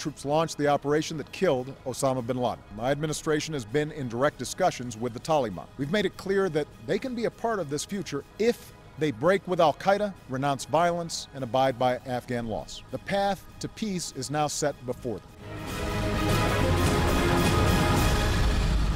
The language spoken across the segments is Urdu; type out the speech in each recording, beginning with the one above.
troops launched the operation that killed Osama bin Laden. My administration has been in direct discussions with the Taliban. We've made it clear that they can be a part of this future if they break with al-Qaeda, renounce violence, and abide by Afghan laws. The path to peace is now set before them.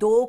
2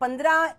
15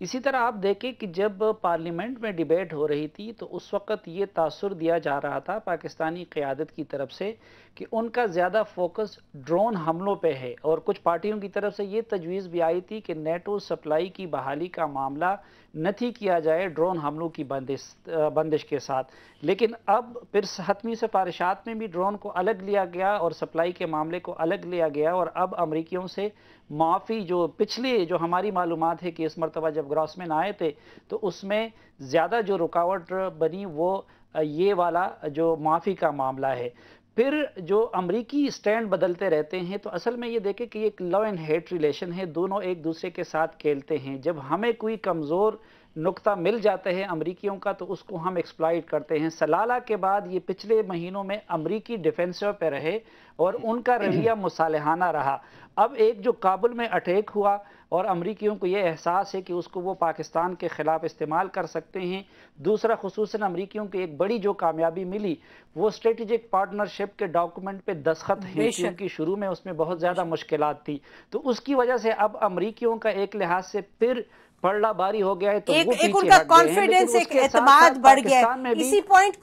اسی طرح آپ دیکھیں کہ جب پارلیمنٹ میں ڈیبیٹ ہو رہی تھی تو اس وقت یہ تاثر دیا جا رہا تھا پاکستانی قیادت کی طرف سے کہ ان کا زیادہ فوکس ڈرون حملوں پہ ہے، اور کچھ پارٹیوں کی طرف سے یہ تجویز بھی آئی تھی کہ نیٹو سپلائی کی بحالی کا معاملہ نہ تھی کیا جائے ڈرون حملوں کی بندش کے ساتھ. لیکن اب پھر حتمی سفارشات میں بھی ڈرون کو الگ لیا گیا اور سپلائی کے معاملے کو الگ لیا گیا، اور اب امریکیوں سے معافی جو پچھلے جو ہماری معلومات ہے کہ اس مرتبہ جب گراسمین آئے تھے تو اس میں زیادہ جو رکاوٹ بنی وہ یہ والا جو معافی کا معاملہ ہے. پھر جو امریکی سٹینڈ بدلتے رہتے ہیں تو اصل میں یہ دیکھیں کہ ایک لو اینڈ ہیٹ ریلیشن ہے، دونوں ایک دوسرے کے ساتھ کھیلتے ہیں. جب ہمیں کوئی کمزور نقطہ مل جاتا ہے امریکیوں کا تو اس کو ہم ایکسپلائٹ کرتے ہیں. سلالہ کے بعد یہ پچھلے مہینوں میں امریکی ڈیفینسو پہ رہے اور ان کا رویہ مصالحانہ رہا. اب ایک جو کابل میں اٹیک ہوا اور امریکیوں کو یہ احساس ہے کہ اس کو وہ پاکستان کے خلاف استعمال کر سکتے ہیں. دوسرا خصوصاً امریکیوں کی ایک بڑی جو کامیابی ملی وہ اسٹریٹجک پارٹنرشپ کے ڈاکومنٹ پہ دستخط ہیں، کیونکہ شروع میں اس میں بہت زیادہ مشکلات تھی. تو اس کی وجہ سے اب امریکیوں کا ایک لحاظ سے پھر پڑلا باری ہو گیا ہے تو وہ پیچھے ان کا ہٹ گئے ہیں. کانفیڈنس، ایک اعتماد بڑھ گیا ہے. اسی پوائنٹ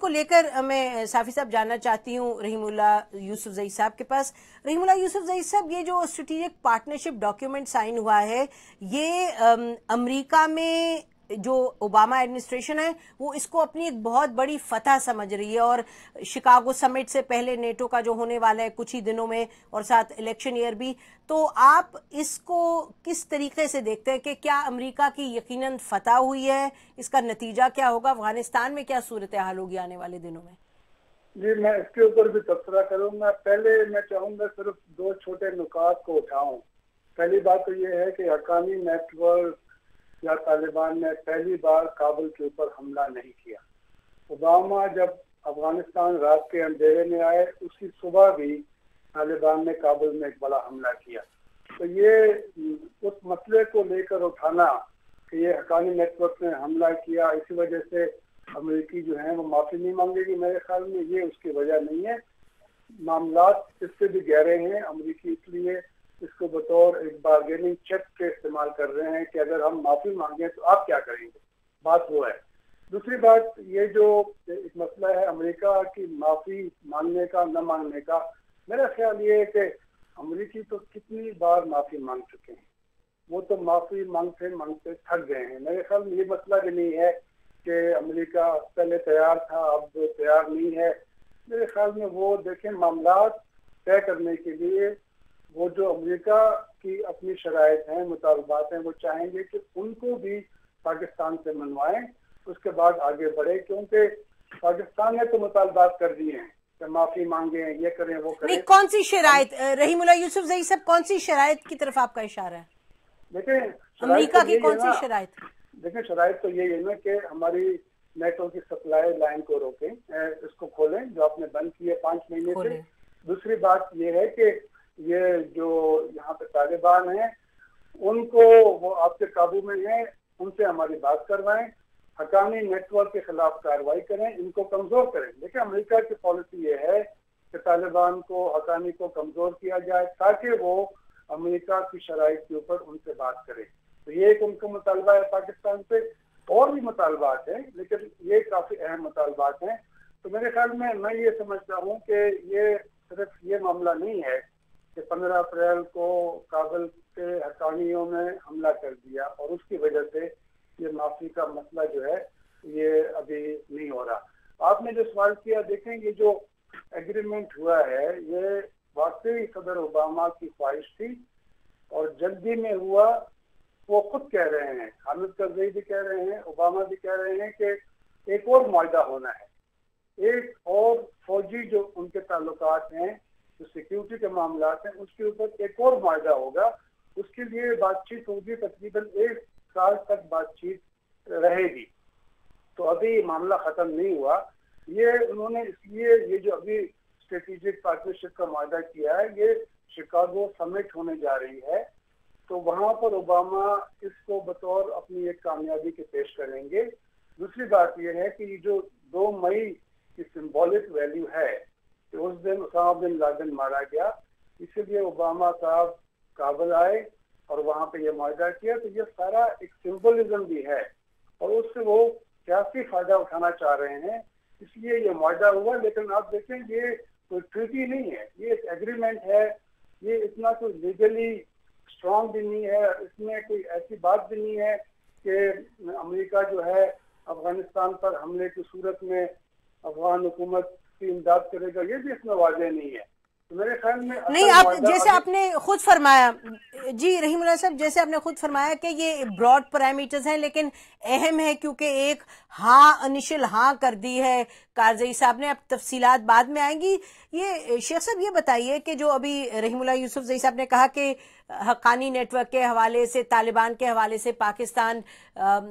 کو لے کر میں صافی صاحب جاننا چاہتی ہوں رحیم اللہ یوسف زئی صاحب کے پاس. رحیم اللہ یوسف زئی صاحب، یہ جو اسٹریٹجک پارٹنرشپ ڈاکیومنٹ سائن ہوا ہے یہ امریکہ میں جو اوباما ایڈمنسٹریشن ہے وہ اس کو اپنی ایک بہت بڑی فتح سمجھ رہی ہے، اور شکاگو سمٹ سے پہلے نیٹو کا جو ہونے والا ہے کچھ ہی دنوں میں اور ساتھ الیکشن ایئر بھی، تو آپ اس کو کس طریقے سے دیکھتے ہیں کہ کیا امریکہ کی یقیناً فتح ہوئی ہے؟ اس کا نتیجہ کیا ہوگا؟ افغانستان میں کیا صورتحال ہوگی آنے والے دنوں میں؟ جی میں اس کے اوپر بھی تبصرہ کروں گا. پہلے میں چاہوں گا صرف دو چھوٹے نکات کو اٹھاؤں. پہلی بات تو یہ ہے کہ حقانی نیٹ ورک یا طالبان نے پہلی بار کابل کے اوپر حملہ نہیں کیا. اوباما جب افغانستان رات کے اندھیرے میں آئے اسی صبح بھی طالبان نے کابل میں ایک بڑا حملہ کیا. تو یہ اس مسئلے کو لے کر اٹھانا کہ یہ حقانی نیٹ ورک نے حملہ کیا اسی وجہ سے امریکی جو ہیں وہ معافی نہیں مانگے گی، میرے خیال میں یہ اس کی وجہ نہیں ہے. معاملات اس سے بھی گہرے ہیں. امریکی اس لیے اس کو بطور ایک بارگیننگ چیپ کے استعمال کر رہے ہیں کہ اگر ہم معافی مانگیں تو آپ کیا کریں گے. بات وہ ہے. دوسری بات یہ جو ایک مسئلہ ہے امریکہ کی معافی مانگنے کا نہ مانگنے کا، میرا خیال یہ ہے کہ امریکی تو کتنی بار معافی مانگ چکے ہیں، وہ تو معافی مانگتے تھک گئے ہیں. میرے خیال میں یہ مسئلہ بھی نہیں ہے کہ امریکہ پہلے تیار تھا اب تیار نہیں ہے. میرے خیال میں وہ دیکھیں معاملات طے کرنے کے لیے وہ جو امریکہ کی اپنی شرائط ہیں مطالبات ہیں وہ چاہیں گے کہ ان کو بھی پاکستان سے منوائیں، اس کے بعد آگے بڑھے، کیونکہ پاکستان نے تو مطالبات کر دیے ہیں کہ معافی مانگیں یہ کریں وہ کریں. کون سی شرائط رحیم اللہ یوسف زئی صاحب، کون سی شرائط کی طرف آپ کا اشارہ ہے؟ دیکھیں امریکہ کی کون سی شرائط؟ دیکھیں شرائط تو یہی ہے نا کہ ہماری نیٹو کی سپلائی لائن کو روکیں، اس کو کھولیں جو آپ نے بند کی ہے 5 مہینے سے. دوسری بات یہ ہے کہ یہ جو یہاں پہ طالبان ہیں ان کو وہ آپ کے قابو میں ہیں، ان سے ہماری بات کروائیں، حقانی نیٹ ورک کے خلاف کارروائی کریں، ان کو کمزور کریں. دیکھیں امریکہ کی پالیسی یہ ہے کہ طالبان کو حقانی کو کمزور کیا جائے تاکہ وہ امریکہ کی شرائط کے اوپر ان سے بات کرے. تو یہ ایک ان کا مطالبہ ہے پاکستان سے. اور بھی مطالبات ہیں لیکن یہ کافی اہم مطالبات ہیں. تو میرے خیال میں یہ سمجھتا ہوں کہ یہ صرف یہ معاملہ نہیں ہے کہ 15 اپریل کو کابل کے حقانیوں نے حملہ کر دیا اور اس کی وجہ سے یہ معافی کا مسئلہ جو ہے یہ ابھی نہیں ہو رہا. آپ نے جو سوال کیا، دیکھیں یہ جو ایگریمنٹ ہوا ہے یہ واقعی صدر اوباما کی خواہش تھی اور جلدی میں ہوا. وہ خود کہہ رہے ہیں، حامد کرزئی بھی کہہ رہے ہیں، اوباما بھی کہہ رہے ہیں کہ ایک اور معاہدہ ہونا ہے، ایک اور فوجی جو ان کے تعلقات ہیں جو سیکیورٹی کے معاملات ہیں اس کے اوپر ایک اور معاہدہ ہوگا. اس کے لیے بات چیت ہوگی، تقریباً 1 سال تک بات چیت رہے گی. تو ابھی معاملہ ختم نہیں ہوا. یہ انہوں نے اس لیے یہ جو ابھی اسٹریٹجک پارٹنرشپ کا معاہدہ کیا ہے یہ شکاگو سمٹ ہونے جا رہی ہے تو وہاں پر اوباما اس کو بطور اپنی ایک کامیابی کے پیش کریں گے. دوسری بات یہ ہے کہ یہ جو 2 مئی کی سمبولک ویلیو ہے کہ اس دن اسامہ بن لادن مارا گیا، اسی لیے اوباما صاحب کابل آئے اور وہاں پہ یہ معاہدہ کیا، تو یہ سارا ایک سمبولزم بھی ہے اور اس سے وہ سیاسی فائدہ اٹھانا چاہ رہے ہیں، اس لیے یہ معاہدہ ہوا. لیکن آپ دیکھیں یہ کوئی ٹریٹی نہیں ہے، یہ ایک ایگریمنٹ ہے. یہ اتنا کوئی لیگلی اسٹرانگ بھی نہیں ہے، اس میں کوئی ایسی بات بھی نہیں ہے کہ امریکہ جو ہے افغانستان پر حملے کی صورت میں افغان حکومت کی امداد کرے گا، یہ بھی اس میں واضح نہیں ہے. میرے خیال میں نہیں، آپ جیسے آپ نے خود فرمایا، جی رحیم اللہ صاحب، جیسے آپ نے خود فرمایا کہ یہ براڈ پیرامیٹرز ہیں لیکن اہم ہے کیونکہ ایک ہاں انیشل ہاں کر دی ہے کارزئی صاحب نے. اب تفصیلات بعد میں آئیں گی. یہ شیخ صاحب یہ بتائیے کہ جو ابھی رحیم اللہ یوسف زئی صاحب نے کہا کہ حقانی نیٹ ورک کے حوالے سے، طالبان کے حوالے سے پاکستان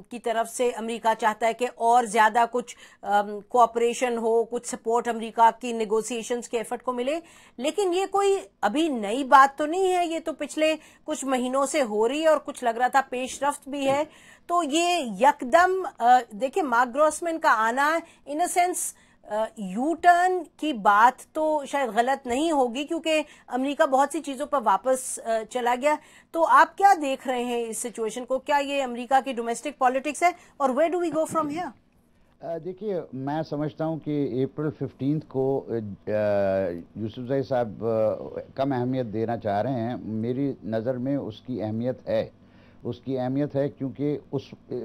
کی طرف سے امریکہ چاہتا ہے کہ اور زیادہ کچھ کوآپریشن ہو، کچھ سپورٹ امریکہ کی نیگوسیشنز کے ایفرٹ کو ملے، لیکن یہ کوئی ابھی نئی بات تو نہیں ہے، یہ تو پچھلے کچھ مہینوں سے ہو رہی ہے اور کچھ لگ رہا تھا پیش رفت بھی ہے. تو یہ یکدم دیکھیں مارک گروسمین کا آنا ان اے سینس یو ٹرن کی بات تو شاید غلط نہیں ہوگی کیونکہ امریکہ بہت سی چیزوں پر واپس چلا گیا. تو آپ کیا دیکھ رہے ہیں اس سچویشن کو؟ کیا یہ امریکہ کی ڈومیسٹک پالیٹکس ہے اور where do we go from here? دیکھیے، میں سمجھتا ہوں کہ اپریل 15 کو یوسف زئی صاحب کم اہمیت دینا چاہ رہے ہیں. میری نظر میں اس کی اہمیت ہے کیونکہ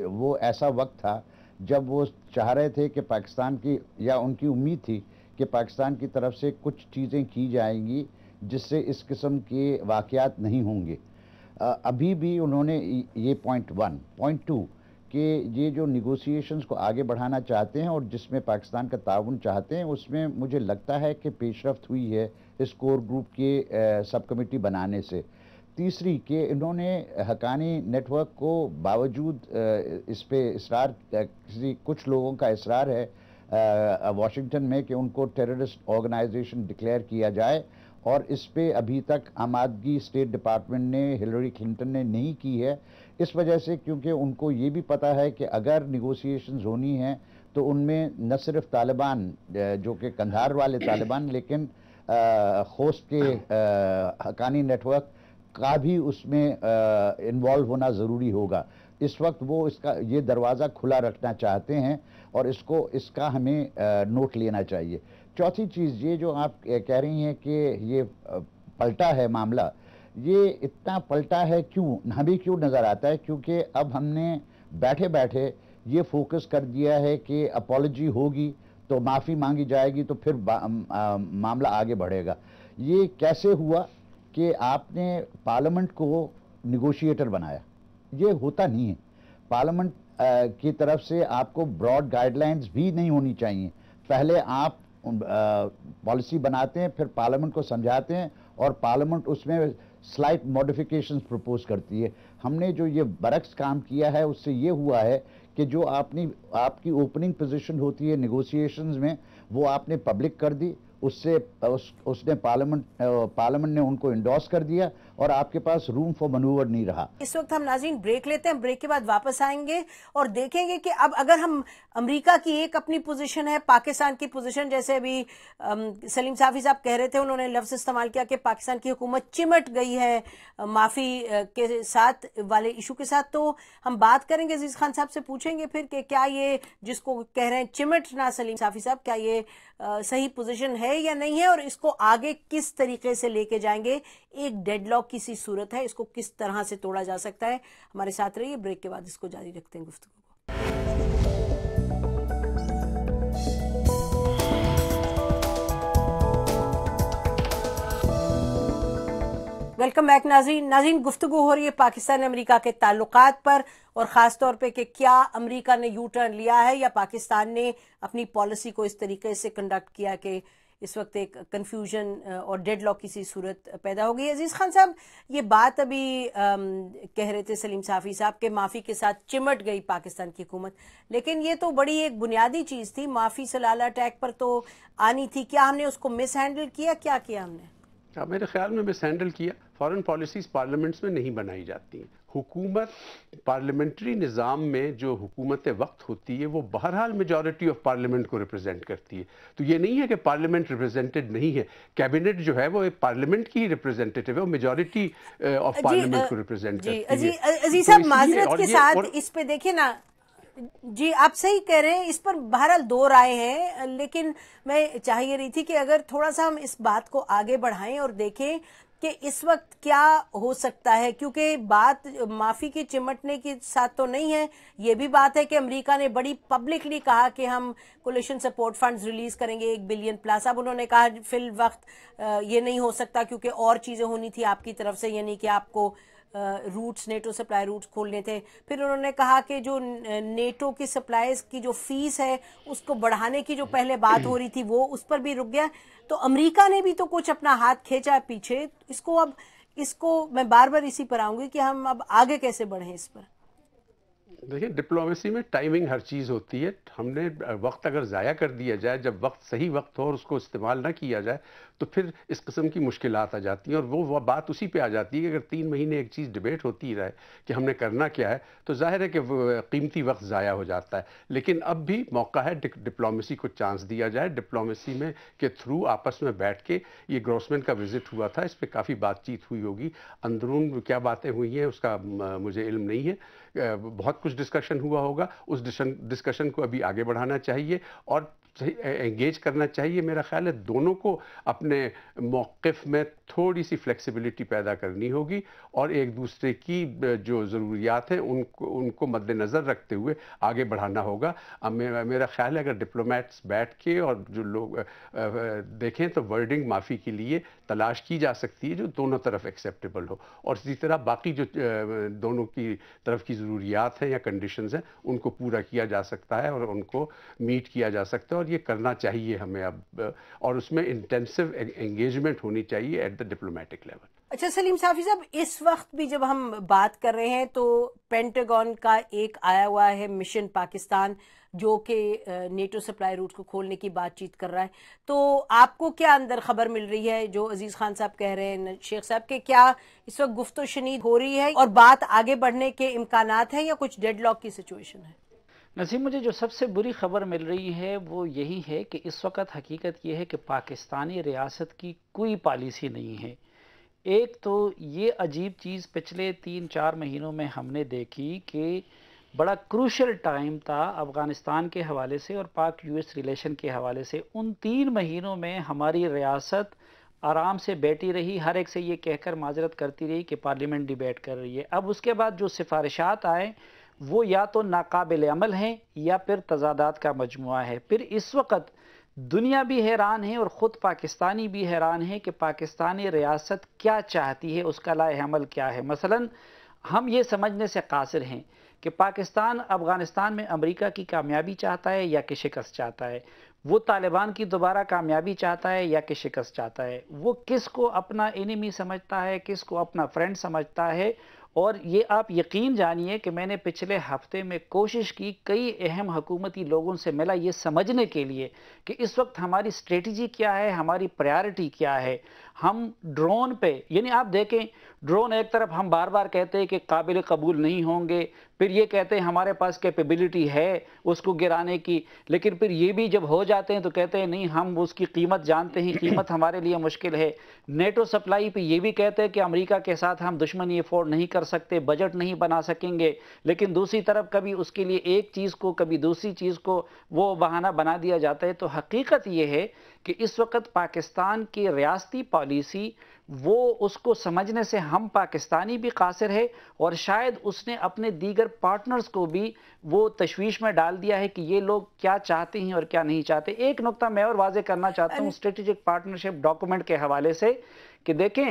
وہ ایسا وقت تھا جب وہ چاہ رہے تھے کہ پاکستان کی، یا ان کی امید تھی کہ پاکستان کی طرف سے کچھ چیزیں کی جائیں گی جس سے اس قسم کے واقعات نہیں ہوں گے. ابھی بھی انہوں نے یہ پوائنٹ 1 پوائنٹ 2 کہ یہ جو نیگوسیشنز کو آگے بڑھانا چاہتے ہیں اور جس میں پاکستان کا تعاون چاہتے ہیں، اس میں مجھے لگتا ہے کہ پیش رفت ہوئی ہے اس کور گروپ کے سب کمیٹی بنانے سے. تیسری کہ انہوں نے حقانی نیٹ ورک کو باوجود اس پہ اصرار، کچھ لوگوں کا اصرار ہے واشنگٹن میں کہ ان کو ٹیررسٹ آرگنائزیشن ڈکلیئر کیا جائے، اور اس پہ ابھی تک آمادگی اسٹیٹ ڈپارٹمنٹ نے، ہلری کلنٹن نے نہیں کی ہے. اس وجہ سے کیونکہ ان کو یہ بھی پتہ ہے کہ اگر نیگوسیشنز ہونی ہیں تو ان میں نہ صرف طالبان جو کہ قندھار والے طالبان، لیکن خوست کے حقانی نیٹ ورک کا بھی اس میں انوالو ہونا ضروری ہوگا. اس وقت وہ یہ دروازہ کھلا رکھنا چاہتے ہیں اور اس کا ہمیں نوٹ لینا چاہیے. چوتھی چیز، یہ جو آپ کہہ رہی ہیں کہ یہ پلٹا ہے معاملہ، یہ اتنا پلٹا ہے ہمیں کیوں نظر آتا ہے؟ کیونکہ اب ہم نے بیٹھے بیٹھے یہ فوکس کر دیا ہے کہ اپالوجی ہوگی تو معافی مانگی جائے گی تو پھر معاملہ آگے بڑھے گا. یہ کیسے ہوا کہ آپ نے پارلیمنٹ کو نیگوشیٹر بنایا؟ یہ ہوتا نہیں ہے. پارلیمنٹ کی طرف سے آپ کو براڈ گائیڈ لائنز بھی نہیں ہونی چاہیے. پہلے آپ پالیسی بناتے ہیں، پھر پارلیمنٹ کو سمجھاتے ہیں اور پارلیمنٹ اس میں سلائٹ موڈیفیکیشنز پروپوز کرتی ہے. ہم نے جو یہ برعکس کام کیا ہے اس سے یہ ہوا ہے کہ جو آپ کی اوپننگ پوزیشن ہوتی ہے نیگوسیشنز میں، وہ آپ نے پبلک کر دی، اس نے پارلیمنٹ نے ان کو انڈورس کر دیا اور آپ کے پاس روم فار منوور نہیں رہا. اس وقت ہم ناظرین بریک لیتے ہیں، بریک کے بعد واپس آئیں گے اور دیکھیں گے کہ اب اگر ہم امریکہ کی ایک اپنی پوزیشن ہے، پاکستان کی پوزیشن، جیسے ابھی سلیم صافی صاحب کہہ رہے تھے، انہوں نے لفظ استعمال کیا کہ پاکستان کی حکومت چمٹ گئی ہے معافی کے ساتھ والے ایشو کے ساتھ. تو ہم بات کریں گے، عزیز خان صاحب سے پوچھیں گے پھر کہ کیا یہ جس کو کہہ رہے ہیں چمٹنا سلیم صافی صاحب، کیا یہ صحیح پوزیشن ہے یا نہیں ہے اور اس کو آگے کس طریقے سے لے کے جائیں گے؟ ایک ڈیڈ لاک کی سی صورت ہے، اس کو کس طرح سے توڑا جا سکتا ہے؟ ہمارے ساتھ رہیے، بریک کے بعد اس کو جاری رکھتے ہیں گفتگو کو. ویلکم بیک ناظرین، گفتگو ہو رہی ہے پاکستان امریکہ کے تعلقات پر اور خاص طور پہ کہ کیا امریکہ نے یو ٹرن لیا ہے یا پاکستان نے اپنی پالیسی کو اس طریقے سے کنڈکٹ کیا کہ اس وقت ایک کنفیوژن اور ڈیڈ لاک کی سی صورت پیدا ہو گئی. عزیز خان صاحب، یہ بات ابھی کہہ رہے تھے سلیم صافی صاحب کہ معافی کے ساتھ چمٹ گئی پاکستان کی حکومت، لیکن یہ تو بڑی ایک بنیادی چیز تھی، معافی سلالہ اٹیک پر تو آنی تھی. کیا ہم نے اس کو مس ہینڈل کیا؟ کیا ہم نے؟ میرے خیال میں مس ہینڈل کیا. فارن پالیسیز پارلیمنٹس میں نہیں بنائی جاتی ہیں. حکومت پارلیمنٹری نظام میں جو حکومت وقت ہوتی ہے وہ بہرحال میجورٹی آف پارلیمنٹ کو ریپرزینٹ کرتی ہے. تو یہ نہیں ہے کہ پارلیمنٹ ریپرزینٹڈ نہیں ہے. کیبنٹ جو ہے وہ پارلیمنٹ کی ریپرزینٹیو ہے, وہ میجورٹی آف پارلیمنٹ کو ریپرزینٹ کرتی ہے. عزیز صاحب معذرت کے ساتھ اس پہ دیکھیں نا, جی آپ صحیح کہہ رہے ہیں, اس پر بہرحال دو رائے ہیں, لیکن میں چاہیے رہی تھی کہ اگر تھوڑا سا ہم اس بات کو آگے بڑھائیں اور دیکھیں کہ اس وقت کیا ہو سکتا ہے, کیونکہ بات معافی کے چمٹنے کے ساتھ تو نہیں ہے. یہ بھی بات ہے کہ امریکہ نے بڑی پبلکلی کہا کہ ہم کولیشن سپورٹ فنڈز ریلیز کریں گے 1 بلین پلس. اب انہوں نے کہا فی الوقت یہ نہیں ہو سکتا کیونکہ اور چیزیں ہونی تھی آپ کی طرف سے, یعنی کہ آپ کو روٹس, نیٹو سپلائی روٹس کھولنے تھے. پھر انہوں نے کہا کہ جو نیٹو کی سپلائیز کی جو فیس ہے اس کو بڑھانے کی جو پہلے بات ہو رہی تھی وہ اس پر بھی رک گیا. تو امریکہ نے بھی تو کچھ اپنا ہاتھ کھینچا ہے پیچھے. اس کو میں بار بار اسی پر آؤں گی کہ ہم اب آگے کیسے بڑھیں اس پر. دیکھیں ڈپلومیسی میں ٹائمنگ ہر چیز ہوتی ہے. ہم نے وقت اگر ضائع کر دیا جائے, جب وقت صحیح وقت ہو اور اس کو استعمال نہ کیا جائے تو پھر اس قسم کی مشکلات آ جاتی ہیں. اور وہ بات اسی پہ آ جاتی ہے کہ اگر 3 مہینے ایک چیز ڈیبیٹ ہوتی رہے کہ ہم نے کرنا کیا ہے تو ظاہر ہے کہ قیمتی وقت ضائع ہو جاتا ہے. لیکن اب بھی موقع ہے ڈپلومیسی کو چانس دیا جائے. ڈپلومیسی میں کے تھرو آپس میں بیٹھ کے, یہ گروسمین کا وزٹ ہوا تھا, اس پہ کافی بات چیت ہوئی ہوگی. اندرون کیا باتیں ہوئی ہیں اس کا مجھے علم نہیں ہے. بہت کچھ ڈسکشن ہوا ہوگا. اس ڈسکشن کو ابھی آگے بڑھانا چاہیے اور انگیج کرنا چاہیے. میرا خیال ہے دونوں کو اپنے موقف میں تھوڑی سی فلیکسیبلٹی پیدا کرنی ہوگی اور ایک دوسرے کی جو ضروریات ہیں ان کو مد نظر رکھتے ہوئے آگے بڑھانا ہوگا. میرا خیال ہے اگر ڈپلومیٹس بیٹھ کے اور جو لوگ دیکھیں تو ورڈنگ معافی کے لیے تلاش کی جا سکتی ہے جو دونوں طرف ایکسیپٹیبل ہو. اور اسی طرح باقی جو دونوں کی طرف کی ضروریات ہیں یا کنڈیشنز ہیں ان کو پورا کیا جا سکتا ہے اور ان کو میٹ کیا جا سکتا ہے. اور یہ کرنا چاہیے ہمیں اب, اور اس میں انٹینسو انگیجمنٹ ہونی چاہیے ایٹ دا ڈپلومیٹک لیول. اچھا سلیم صافی صاحب, اس وقت بھی جب ہم بات کر رہے ہیں تو پینٹاگون کا ایک آیا ہوا ہے مشن پاکستان جو کہ نیٹو سپلائی روٹ کو کھولنے کی بات چیت کر رہا ہے. تو آپ کو کیا اندر خبر مل رہی ہے جو عزیز خان صاحب کہہ رہے ہیں, شیخ صاحب, کہ کیا اس وقت گفت و شنید ہو رہی ہے اور بات آگے بڑھنے کے امکانات ہیں یا کچھ ڈیڈ لاک کی سچویشن ہے؟ نسیم, مجھے جو سب سے بری خبر مل رہی ہے وہ یہی ہے کہ اس وقت حقیقت یہ ہے کہ پاکستانی ریاست کی کوئی پالیسی نہیں ہے. ایک تو یہ عجیب چیز پچھلے 3-4 مہینوں میں ہم نے دیکھی کہ بڑا کروشل ٹائم تھا افغانستان کے حوالے سے اور پاک یو ایس ریلیشن کے حوالے سے. ان 3 مہینوں میں ہماری ریاست آرام سے بیٹھی رہی, ہر ایک سے یہ کہہ کر معذرت کرتی رہی کہ پارلیمنٹ ڈیبیٹ کر رہی ہے. اب اس کے بعد جو سفارشات آئے وہ یا تو ناقابل عمل ہیں یا پھر تضادات کا مجموعہ ہے. پھر اس وقت دنیا بھی حیران ہے اور خود پاکستانی بھی حیران ہے کہ پاکستانی ریاست کیا چاہتی ہے, اس کا لائحہ عمل کیا ہے. مثلا ہم یہ سمجھنے سے قاصر ہیں کہ پاکستان افغانستان میں امریکہ کی کامیابی چاہتا ہے یا کہ شکست چاہتا ہے, وہ طالبان کی دوبارہ کامیابی چاہتا ہے یا کہ شکست چاہتا ہے, وہ کس کو اپنا انیمی سمجھتا ہے, کس کو اپنا فرینڈ سمجھتا ہے. اور یہ آپ یقین جانیے کہ میں نے پچھلے ہفتے میں کوشش کی کئی اہم حکومتی لوگوں سے ملا یہ سمجھنے کے لیے کہ اس وقت ہماری اسٹریٹجی کیا ہے, ہماری پریارٹی کیا ہے. ہم ڈرون پہ, یعنی آپ دیکھیں ڈرون ایک طرف ہم بار بار کہتے ہیں کہ قابل قبول نہیں ہوں گے, پھر یہ کہتے ہیں ہمارے پاس کیپیبلٹی ہے اس کو گرانے کی, لیکن پھر یہ بھی جب ہو جاتے ہیں تو کہتے ہیں نہیں ہم اس کی قیمت جانتے ہیں, قیمت ہمارے لیے مشکل ہے. نیٹو سپلائی پہ یہ بھی کہتے ہیں کہ امریکہ کے ساتھ ہم دشمنی افورڈ نہیں کر سکتے, بجٹ نہیں بنا سکیں گے, لیکن دوسری طرف کبھی اس کے لیے ایک چیز کو کبھی دوسری چیز کو وہ بہانہ بنا دیا جاتا ہے. تو حقیقت یہ ہے کہ اس وقت پاکستان کی ریاستی پالیسی وہ اس کو سمجھنے سے ہم پاکستانی بھی قاصر ہے اور شاید اس نے اپنے دیگر پارٹنرز کو بھی وہ تشویش میں ڈال دیا ہے کہ یہ لوگ کیا چاہتے ہیں اور کیا نہیں چاہتے. ایک نقطہ میں اور واضح کرنا چاہتا ہوں اسٹریٹجک پارٹنرشپ ڈاکومنٹ کے حوالے سے کہ دیکھیں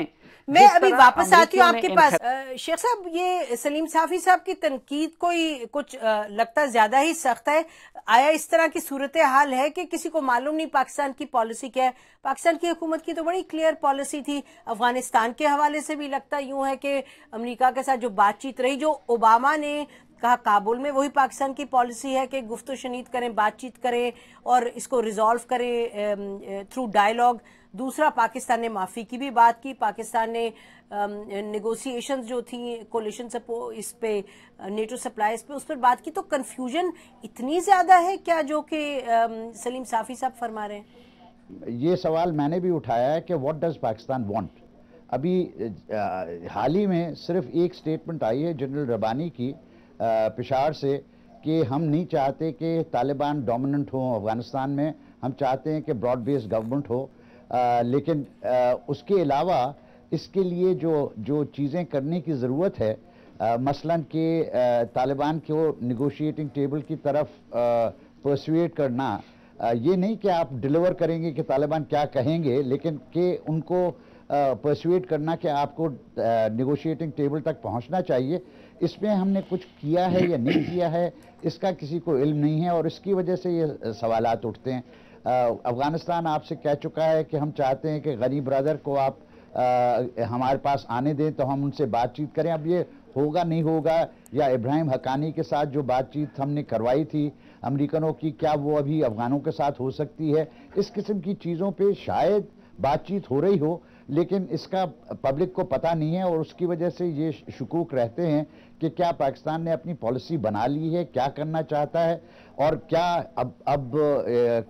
میں ابھی واپس آتی ہوں آپ کے پاس. شیخ صاحب, یہ سلیم صافی صاحب کی تنقید کوئی کچھ لگتا ہے زیادہ ہی سخت ہے. آیا اس طرح کی صورتحال ہے کہ کسی کو معلوم نہیں پاکستان کی پالیسی کیا ہے؟ پاکستان کی حکومت کی تو بڑی کلیئر پالیسی تھی. افغانستان کے حوالے سے بھی لگتا یوں ہے کہ امریکہ کے ساتھ جو بات چیت رہی, جو اوباما نے کہا کابل میں وہی پاکستان کی پالیسی ہے کہ گفت و شنید کریں, بات چیت کریں اور اس کو ریزالو کریں تھرو ڈائیلاگ. دوسرا, پاکستان نے معافی کی بھی بات کی, پاکستان نے نیگوسیشنز جو تھیں کولیشن اس پہ نیٹو سپلائیز پہ اس پر بات کی. تو کنفیوژن اتنی زیادہ ہے کیا جو کہ سلیم صافی صاحب فرما رہے ہیں؟ یہ سوال میں نے بھی اٹھایا ہے کہ واٹ ڈز پاکستان وانٹ. ابھی حال ہی میں صرف ایک سٹیٹمنٹ آئی ہے جنرل ربانی کی پشاور سے کہ ہم نہیں چاہتے کہ طالبان ڈومیننٹ ہوں افغانستان میں, ہم چاہتے ہیں کہ براڈ بیس گورنمنٹ ہو. لیکن اس کے علاوہ اس کے لیے جو چیزیں کرنے کی ضرورت ہے, مثلاً کہ طالبان کو نیگوشیٹنگ ٹیبل کی طرف پرسویٹ کرنا, یہ نہیں کہ آپ ڈیلیور کریں گے کہ طالبان کیا کہیں گے, لیکن کہ ان کو پرسویٹ کرنا کہ آپ کو نیگوشیٹنگ ٹیبل تک پہنچنا چاہیے. اس میں ہم نے کچھ کیا ہے یا نہیں کیا ہے اس کا کسی کو علم نہیں ہے, اور اس کی وجہ سے یہ سوالات اٹھتے ہیں. افغانستان آپ سے کہہ چکا ہے کہ ہم چاہتے ہیں کہ غنی برادر کو آپ ہمارے پاس آنے دیں تو ہم ان سے بات چیت کریں. اب یہ ہوگا نہیں ہوگا, یا ابراہیم حقانی کے ساتھ جو بات چیت ہم نے کروائی تھی امریکنوں کی, کیا وہ ابھی افغانوں کے ساتھ ہو سکتی ہے؟ اس قسم کی چیزوں پہ شاید بات چیت ہو رہی ہو, لیکن اس کا پبلک کو پتہ نہیں ہے, اور اس کی وجہ سے یہ شکوک رہتے ہیں کہ کیا پاکستان نے اپنی پالیسی بنا لی ہے, کیا کرنا چاہتا ہے, اور کیا اب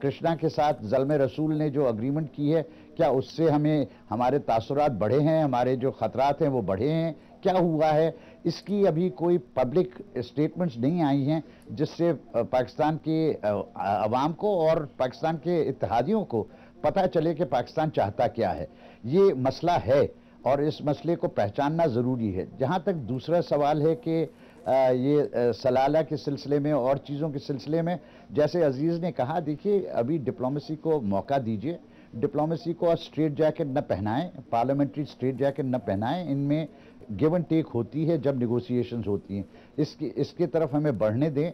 کرشنا کے ساتھ زلمے رسول نے جو اگریمنٹ کی ہے کیا اس سے ہمارے تاثرات بڑھے ہیں, ہمارے جو خطرات ہیں وہ بڑھے ہیں, کیا ہوا ہے؟ اس کی ابھی کوئی پبلک سٹیٹمنٹس نہیں آئی ہیں جس سے پاکستان کے عوام کو اور پاکستان کے اتحادیوں کو پتہ چلے کہ پاکستان چاہتا کیا ہے. یہ مسئلہ ہے اور اس مسئلے کو پہچاننا ضروری ہے. جہاں تک دوسرا سوال ہے کہ یہ سلالہ کے سلسلے میں اور چیزوں کے سلسلے میں, جیسے عزیز نے کہا, دیکھیے ابھی ڈپلومیسی کو موقع دیجئے, ڈپلومیسی کو اسٹریٹ جیکٹ نہ پہنائیں, پارلیمنٹری اسٹریٹ جیکٹ نہ پہنائیں. ان میں گیو اینڈ ٹیک ہوتی ہے جب نیگوسیشنز ہوتی ہیں, اس کی طرف ہمیں بڑھنے دیں.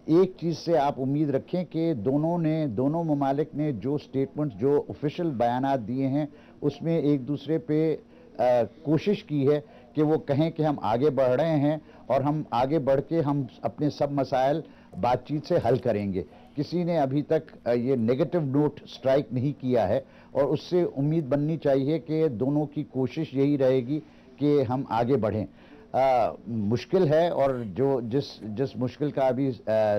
ایک چیز سے آپ امید رکھیں کہ دونوں ممالک نے جو سٹیٹمنٹس جو آفیشیل بیانات دیے ہیں اس میں ایک دوسرے پہ کوشش کی ہے کہ وہ کہیں کہ ہم آگے بڑھ رہے ہیں اور ہم آگے بڑھ کے ہم اپنے سب مسائل بات چیت سے حل کریں گے. کسی نے ابھی تک یہ نیگیٹو نوٹ سٹرائک نہیں کیا ہے, اور اس سے امید بننی چاہیے کہ دونوں کی کوشش یہی رہے گی کہ ہم آگے بڑھیں. مشکل ہے, اور جس مشکل کا ابھی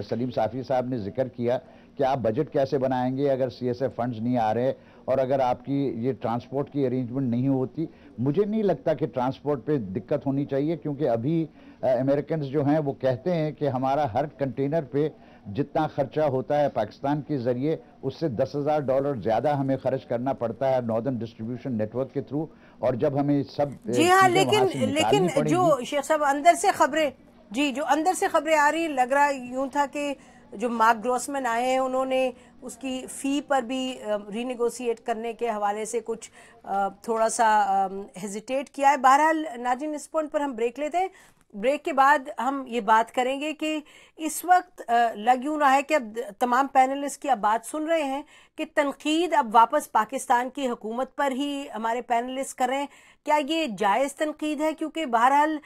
سلیم صافی صاحب نے ذکر کیا کہ آپ بجٹ کیسے بنائیں گے اگر سی ایس ایف فنڈز نہیں آ رہے, اور اگر آپ کی یہ ٹرانسپورٹ کی ارینجمنٹ نہیں ہوتی. مجھے نہیں لگتا کہ ٹرانسپورٹ پہ دقت ہونی چاہیے, کیونکہ ابھی امریکنز جو ہیں وہ کہتے ہیں کہ ہمارا ہر کنٹینر پہ جتنا خرچہ ہوتا ہے پاکستان کے ذریعے اس سے $10,000 زیادہ ہمیں خرچ کرنا پڑتا ہے ناردرن ڈسٹریبیوشن نیٹ ورک کے تھرو, اور جب ہمیں سب جی ہاں, لیکن جو شیخ صاحب اندر سے خبریں آ رہی, لگ رہا یوں تھا کہ جو مارک گروسمن آئے ہیں انہوں نے اس کی فی پر بھی ری نیگوسیٹ کرنے کے حوالے سے کچھ تھوڑا سا ہیزیٹیٹ کیا ہے. بہرحال ناظرین, اس پوائنٹ پر ہم بریک لیتے ہیں. بریک کے بعد ہم یہ بات کریں گے کہ اس وقت لگ یوں رہا ہے کہ اب تمام پینلسٹ کی اب بات سن رہے ہیں کہ تنقید اب واپس پاکستان کی حکومت پر ہی ہمارے پینلسٹ کر رہے ہیں. کیا یہ جائز تنقید ہے؟ کیونکہ بہرحال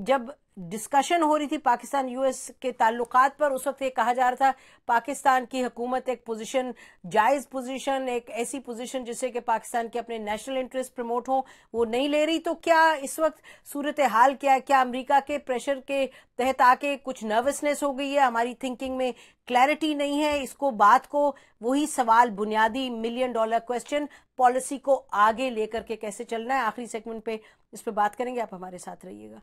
جب ڈسکشن ہو رہی تھی پاکستان یو ایس کے تعلقات پر, اس وقت یہ کہا جا رہا تھا پاکستان کی حکومت ایک پوزیشن, جائز پوزیشن, ایک ایسی پوزیشن جس سے کہ پاکستان کے اپنے نیشنل انٹرسٹ پروموٹ ہوں, وہ نہیں لے رہی. تو کیا اس وقت صورتحال کیا ہے؟ کیا امریکہ کے پریشر کے تحت آ کے کچھ نروسنس ہو گئی ہے, ہماری تھنکنگ میں کلیئرٹی نہیں ہے؟ اس کو بات کو وہی سوال, بنیادی $1 ملین کویسچن, پالیسی کو آگے لے کر کے کیسے چلنا ہے. آخری سیگمنٹ پہ اس پہ بات کریں گے, آپ ہمارے ساتھ رہیے گا.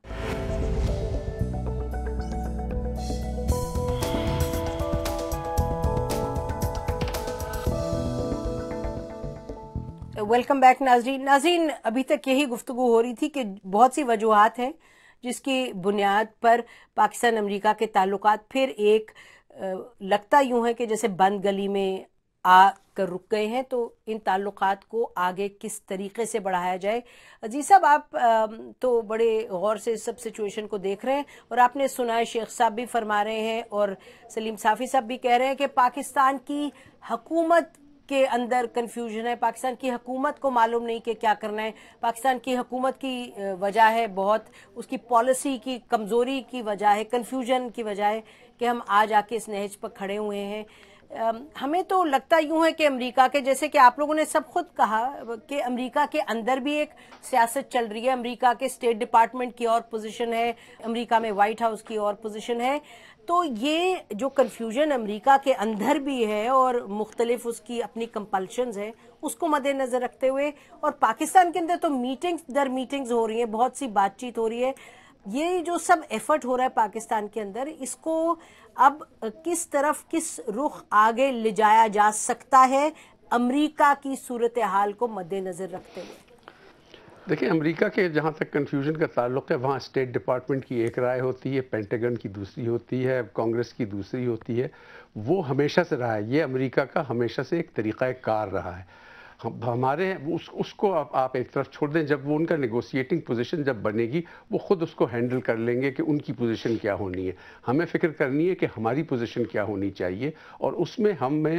ویلکم بیک ناظرین. ابھی تک یہی گفتگو ہو رہی تھی کہ بہت سی وجوہات ہیں جس کی بنیاد پر پاکستان امریکہ کے تعلقات پھر ایک لگتا یوں ہے کہ جیسے بند گلی میں آ کر رک گئے ہیں. تو ان تعلقات کو آگے کس طریقے سے بڑھایا جائے؟ عزیز صاحب, آپ تو بڑے غور سے سب سچویشن کو دیکھ رہے ہیں, اور آپ نے سنا ہے شیخ صاحب بھی فرما رہے ہیں اور سلیم صافی صاحب بھی کہہ رہے ہیں کہ پاکستان کی حکومت کے اندر کنفیوژن ہے, پاکستان کی حکومت کو معلوم نہیں کہ کیا کرنا ہے, پاکستان کی حکومت کی وجہ ہے بہت, اس کی پالیسی کی کمزوری کی وجہ ہے, کنفیوژن کی وجہ ہے کہ ہم آج آ کے اس نہج پر کھڑے ہوئے ہیں. ہمیں تو لگتا یوں ہے کہ امریکہ کے, جیسے کہ آپ لوگوں نے سب خود کہا کہ امریکہ کے اندر بھی ایک سیاست چل رہی ہے, امریکہ کے اسٹیٹ ڈپارٹمنٹ کی اور پوزیشن ہے, امریکہ میں وائٹ ہاؤس کی اور پوزیشن ہے, تو یہ جو کنفیوژن امریکہ کے اندر بھی ہے اور مختلف اس کی اپنی کمپلشنز ہیں, اس کو مد نظر رکھتے ہوئے, اور پاکستان کے اندر تو میٹنگز در میٹنگز ہو رہی ہیں, بہت سی بات چیت ہو رہی ہے, یہ جو سب ایفرٹ ہو رہا ہے پاکستان کے اندر, اس کو اب کس طرف کس رخ آگے لے جایا جا سکتا ہے امریکہ کی صورتحال کو مد نظر رکھتے ہوئے؟ دیکھیں, امریکہ کے جہاں تک کنفیوژن کا تعلق ہے, وہاں اسٹیٹ ڈپارٹمنٹ کی ایک رائے ہوتی ہے, پینٹاگن کی دوسری ہوتی ہے, کانگریس کی دوسری ہوتی ہے. وہ ہمیشہ سے رہا ہے, یہ امریکہ کا ہمیشہ سے ایک طریقہ کار رہا ہے. ہمارے اس کو آپ ایک طرف چھوڑ دیں, جب وہ ان کا نیگوسیٹنگ پوزیشن جب بنے گی, وہ خود اس کو ہینڈل کر لیں گے کہ ان کی پوزیشن کیا ہونی ہے. ہمیں فکر کرنی ہے کہ ہماری پوزیشن کیا ہونی چاہیے, اور اس میں ہمیں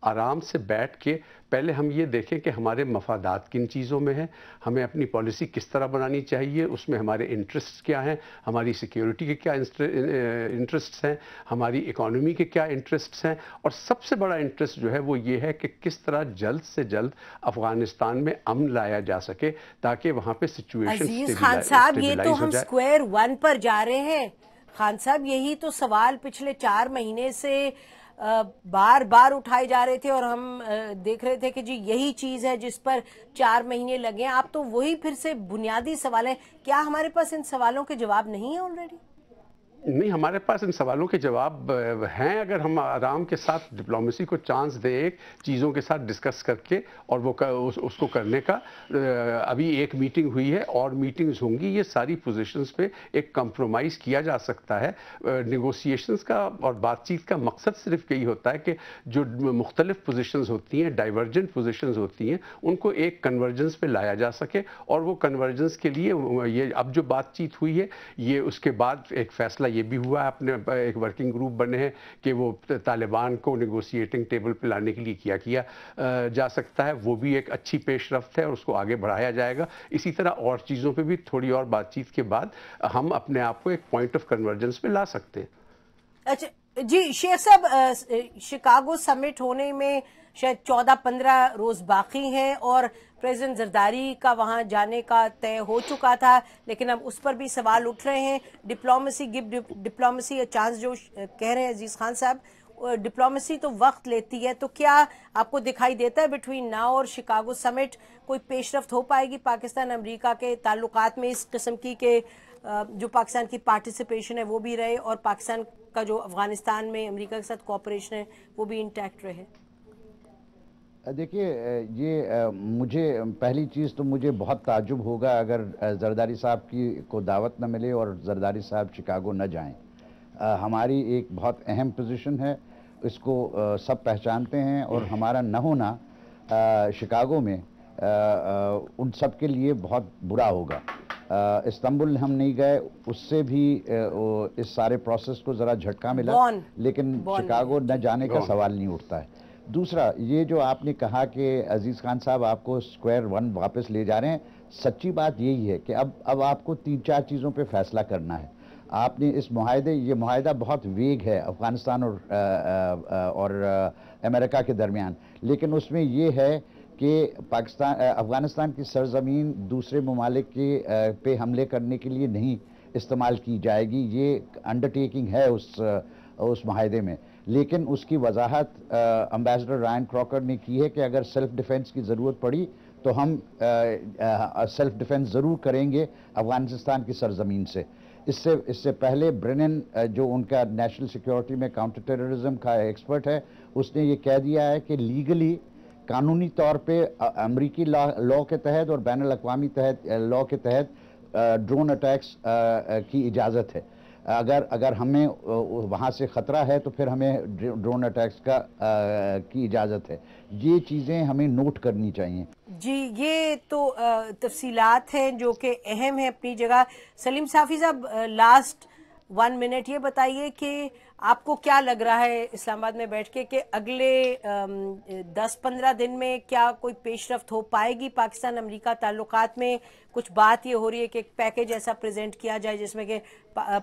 آرام سے بیٹھ کے پہلے ہم یہ دیکھیں کہ ہمارے مفادات کن چیزوں میں ہیں, ہمیں اپنی پالیسی کس طرح بنانی چاہیے, اس میں ہمارے انٹرسٹ کیا ہیں, ہماری سیکیورٹی کے کیا انٹرسٹس ہیں, ہماری اکانومی کے کیا انٹرسٹس ہیں, اور سب سے بڑا انٹرسٹ جو ہے وہ یہ ہے کہ کس طرح جلد سے جلد افغانستان میں امن لایا جا سکے تاکہ وہاں پہ سچویشن عزیز خان صاحب, یہ تو ہم سکوائر ون پر جا رہے ہیں. خان صاحب, یہی تو سوال پچھلے 4 مہینے سے بار بار اٹھائے جا رہے تھے, اور ہم دیکھ رہے تھے کہ جی یہی چیز ہے جس پر 4 مہینے لگے. آپ تو وہی پھر سے بنیادی سوال ہیں, کیا ہمارے پاس ان سوالوں کے جواب نہیں ہیں آلریڈی؟ نہیں, ہمارے پاس ان سوالوں کے جواب ہیں, اگر ہم آرام کے ساتھ ڈپلومیسی کو چانس دیں, ایک چیزوں کے ساتھ ڈسکس کر کے, اور وہ اس کو کرنے کا. ابھی ایک میٹنگ ہوئی ہے, اور میٹنگز ہوں گی, یہ ساری پوزیشنز پہ ایک کمپرومائز کیا جا سکتا ہے. نیگوسیشنز کا اور بات چیت کا مقصد صرف یہی ہوتا ہے کہ جو مختلف پوزیشنز ہوتی ہیں, ڈائیورجنٹ پوزیشنز ہوتی ہیں, ان کو ایک کنورجنس پہ لایا جا سکے, اور وہ کنورجنس کے لیے یہ اب جو بات چیت ہوئی ہے, یہ اس کے بعد ایک فیصلہ یہ بھی ہوا ہے, اپنے ایک ورکنگ گروپ بنے ہیں کہ وہ طالبان کو نیگوسیٹنگ ٹیبل پہ لانے کے لیے کیا جا سکتا ہے. وہ بھی ایک اچھی پیش رفت ہے, اور اس کو آگے بڑھایا جائے گا. اسی طرح اور چیزوں پہ بھی تھوڑی اور بات چیت کے بعد ہم اپنے آپ کو ایک پوائنٹ آف کنورجنس پہ لا سکتے ہیں. اچھا جی شیخ صاحب, شکاگو سمٹ ہونے میں شاید 14-15 روز باقی ہیں, اور پریزیڈنٹ زرداری کا وہاں جانے کا طے ہو چکا تھا, لیکن اب اس پر بھی سوال اٹھ رہے ہیں. Diplomacy go diplomacy a chance جو کہہ رہے ہیں عزیز خان صاحب, ڈپلومیسی تو وقت لیتی ہے, تو کیا آپ کو دکھائی دیتا ہے بٹوین ناؤ اور شکاگو سمٹ کوئی پیش رفت ہو پائے گی پاکستان امریکہ کے تعلقات میں, اس قسم کی کہ جو پاکستان کی پارٹیسپیشن ہے وہ بھی رہے, اور پاکستان کا جو افغانستان میں امریکہ کے ساتھ کوآپریشن ہے وہ بھی انٹیکٹ رہے؟ دیکھیے, یہ مجھے پہلی چیز تو مجھے بہت تعجب ہوگا اگر زرداری صاحب کو دعوت نہ ملے اور زرداری صاحب شکاگو نہ جائیں. ہماری ایک بہت اہم پوزیشن ہے, اس کو سب پہچانتے ہیں, اور ہمارا نہ ہونا شکاگو میں ان سب کے لیے بہت برا ہوگا. استنبول ہم نہیں گئے, اس سے بھی اس سارے پروسیس کو ذرا جھٹکا ملا, لیکن شکاگو نہ جانے کا سوال نہیں اٹھتا ہے. دوسرا, یہ جو آپ نے کہا کہ عزیز خان صاحب آپ کو سکوائر ون واپس لے جا رہے ہیں, سچی بات یہی ہے کہ اب آپ کو 3-4 چیزوں پہ فیصلہ کرنا ہے. آپ نے اس یہ معاہدہ بہت ویگ ہے افغانستان اور امریکہ کے درمیان, لیکن اس میں یہ ہے کہ افغانستان کی سرزمین دوسرے ممالک پہ حملے کرنے کے لیے نہیں استعمال کی جائے گی. یہ انڈرٹیکنگ ہے اس معاہدے میں, لیکن اس کی وضاحت امبیسڈر رائن کراکر نے کی ہے کہ اگر سیلف ڈیفنس کی ضرورت پڑی تو ہم سیلف ڈیفنس ضرور کریں گے افغانستان کی سرزمین سے. اس سے پہلے برینن جو ان کا نیشنل سیکیورٹی میں کاؤنٹر ٹیررزم کا ایکسپرٹ ہے, اس نے یہ کہہ دیا ہے کہ لیگلی قانونی طور پہ امریکی لا کے تحت اور بین الاقوامی لا کے تحت ڈرون اٹیکس کی اجازت ہے. اگر ہمیں وہاں سے خطرہ ہے تو پھر ہمیں ڈرون اٹیکس کی اجازت ہے. یہ چیزیں ہمیں نوٹ کرنی چاہیے. جی, یہ تو تفصیلات ہیں جو کہ اہم ہیں اپنی جگہ. سلیم صافی صاحب, لاسٹ 1 منٹ یہ بتائیے کہ آپ کو کیا لگ رہا ہے اسلام آباد میں بیٹھ کے کہ اگلے 10-15 دن میں کیا کوئی پیش رفت ہو پائے گی پاکستان امریکہ تعلقات میں؟ کچھ بات یہ ہو رہی ہے کہ ایک پیکیج ایسا پریزنٹ کیا جائے جس میں کہ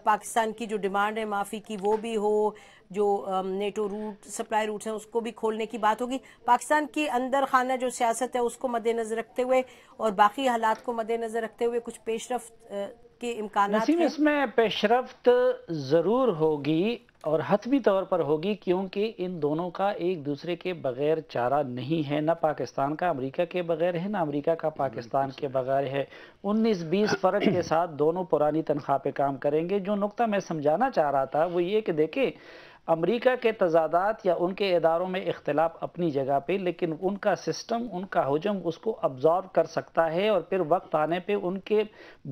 پاکستان کی جو ڈیمانڈ ہے معافی کی وہ بھی ہو، جو نیٹو روٹ سپلائی روٹس ہیں اس کو بھی کھولنے کی بات ہوگی۔ پاکستان کی اندر خانہ جو سیاست ہے اس کو مد نظر رکھتے ہوئے اور باقی حالات کو مد نظر رکھتے ہوئے کچھ پیش رفت کے امکانات نسیم، ہیں؟ اس میں پیش رفت ضرور ہوگی اور حتمی طور پر ہوگی، کیونکہ ان دونوں کا ایک دوسرے کے بغیر چارہ نہیں ہے، نہ پاکستان کا امریکہ کے بغیر ہے، نہ امریکہ کا پاکستان کے بغیر ہے۔ 19-20 فرق کے ساتھ دونوں پرانی تنخواہ پہ کام کریں گے۔ جو نقطہ میں سمجھانا چاہ رہا تھا وہ یہ کہ دیکھیں، امریکہ کے تضادات یا ان کے اداروں میں اختلاف اپنی جگہ پہ، لیکن ان کا سسٹم، ان کا حجم اس کو ابزارب کر سکتا ہے، اور پھر وقت آنے پہ ان کے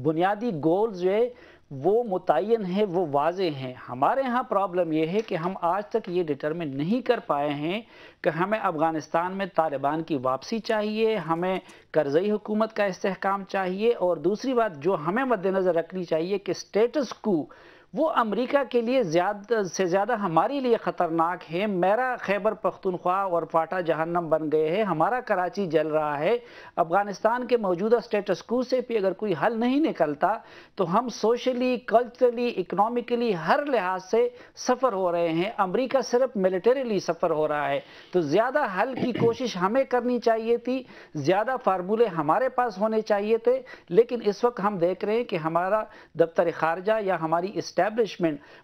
بنیادی گولز جو ہے وہ متعین ہے، وہ واضح ہیں۔ ہمارے ہاں پرابلم یہ ہے کہ ہم آج تک یہ ڈٹرمن نہیں کر پائے ہیں کہ ہمیں افغانستان میں طالبان کی واپسی چاہیے، ہمیں کرزئی حکومت کا استحکام چاہیے، اور دوسری بات جو ہمیں مد نظر رکھنی چاہیے کہ سٹیٹس کو وہ امریکہ کے لیے زیادہ سے زیادہ ہمارے لیے خطرناک ہے۔ میرا خیبر پختونخوا اور فاٹا جہنم بن گئے ہیں، ہمارا کراچی جل رہا ہے۔ افغانستان کے موجودہ سٹیٹس کو سے بھی اگر کوئی حل نہیں نکلتا تو ہم سوشلی، کلچرلی، اکنامکلی ہر لحاظ سے سفر ہو رہے ہیں۔ امریکہ صرف ملٹریلی سفر ہو رہا ہے، تو زیادہ حل کی کوشش ہمیں کرنی چاہیے تھی، زیادہ فارمولے ہمارے پاس ہونے چاہیے تھے، لیکن اس وقت ہم دیکھ رہے ہیں کہ ہمارا دفتر خارجہ یا ہماری اسٹیبلشمنٹ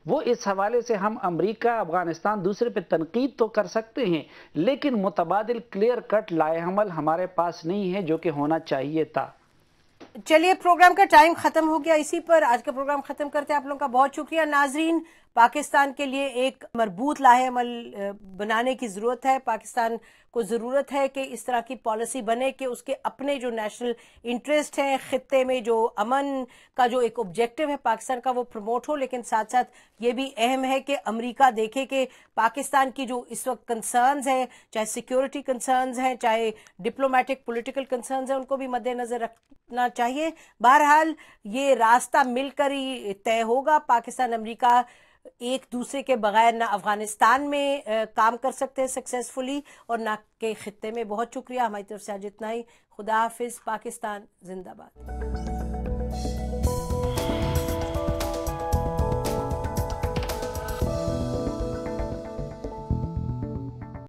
وہ اس حوالے سے ہم امریکہ، افغانستان دوسرے پہ تنقید تو کر سکتے ہیں، لیکن متبادل کلیئر کٹ لائے عمل ہمارے پاس نہیں ہے جو کہ ہونا چاہیے تھا۔ چلیے، پروگرام کا ٹائم ختم ہو گیا، اسی پر آج کا پروگرام ختم کرتے ہیں۔ آپ لوگوں کا بہت شکریہ ناظرین۔ پاکستان کے لیے ایک مربوط لاہ عمل بنانے کی ضرورت ہے۔ پاکستان کو ضرورت ہے کہ اس طرح کی پالیسی بنے کہ اس کے اپنے جو نیشنل انٹرسٹ ہیں، خطے میں جو امن کا جو ایک آبجیکٹو ہے پاکستان کا، وہ پروموٹ ہو، لیکن ساتھ ساتھ یہ بھی اہم ہے کہ امریکہ دیکھے کہ پاکستان کی جو اس وقت کنسرنز ہیں، چاہے سیکیورٹی کنسرنز ہیں، چاہے ڈپلومیٹک پولیٹیکل کنسرنز ہیں، ان کو بھی مد نظر رکھنا چاہیے۔ بہرحال یہ راستہ مل کر ہی طے ہوگا۔ پاکستان امریکہ ایک دوسرے کے بغیر نہ افغانستان میں کام کر سکتے سکسیسفلی اور نہ کہ خطے میں۔ بہت شکریہ، ہماری طرف سے آج اتنا ہی۔ خدا حافظ۔ پاکستان زندہ باد۔